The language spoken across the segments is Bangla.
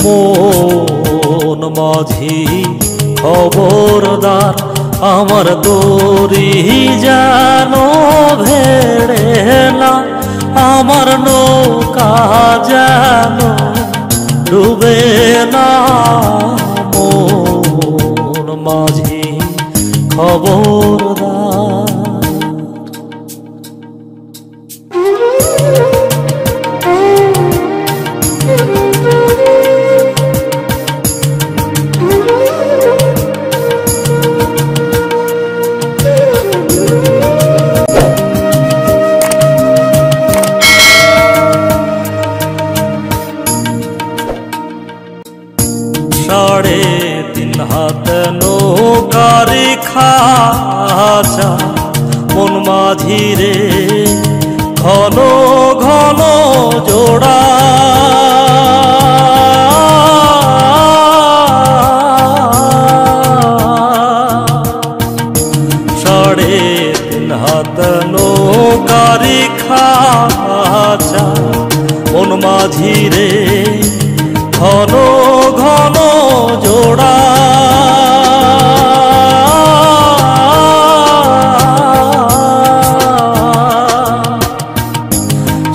মন মাঝি খবরদার, আমার তরি যেন ভেড়ে না, আমার নৌকা যেন ডুবে না। মন মাঝি খবরদার। সাড়ে তিন হাত নৌকারি খাঁচা, মন মাঝি রে ঘন ঘন জোড়া। সাড়ে তিন হাত নৌকারি খাঁচা, মন মাঝি রে ঘন ঘন জোড়া।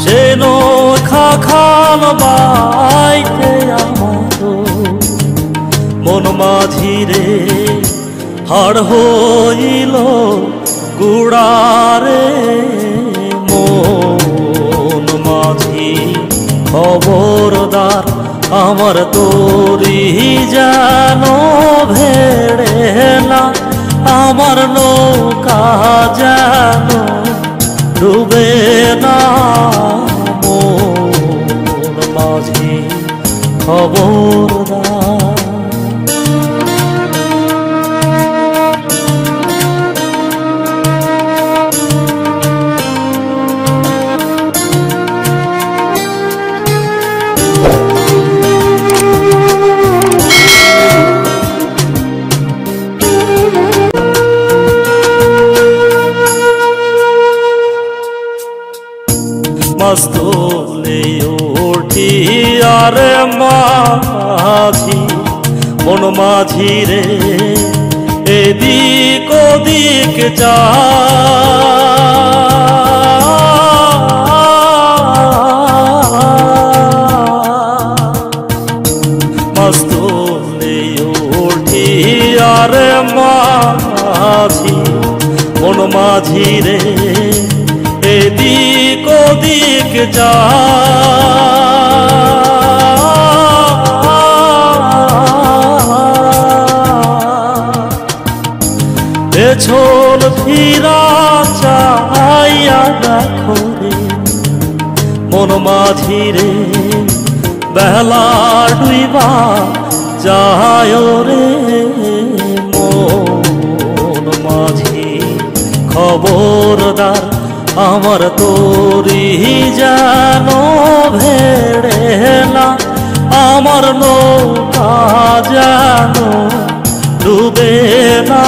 সে নৌকা খাল বাইতে আমার মন মাঝি রে হাড় হইল গুড়ারে। মন মাঝি খবরদার, আমার তরি যেন ভেড়ে না, আমার নৌকা যেন ডুবে না। মন মাঝি খবরদার। মস্তলে ওঠি আর মাঝি, মন মাঝি রে এদিক ওদিক যা। মস্তলে ওঠি আর মাঝি, মন মাঝি রে এদিক ওদিক যা। পেছন ফিরা চাইয়া দেখো রে মন মাঝি রে, বেলা ডুইবা যায় রে। মন মাঝি খবরদার, আমার তরি যেন ভেড়ে না, আমার নৌকা যেন ডুবে না।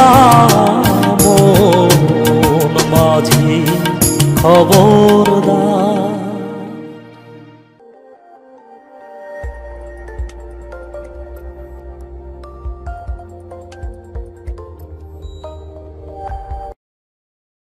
মন মাঝি খবর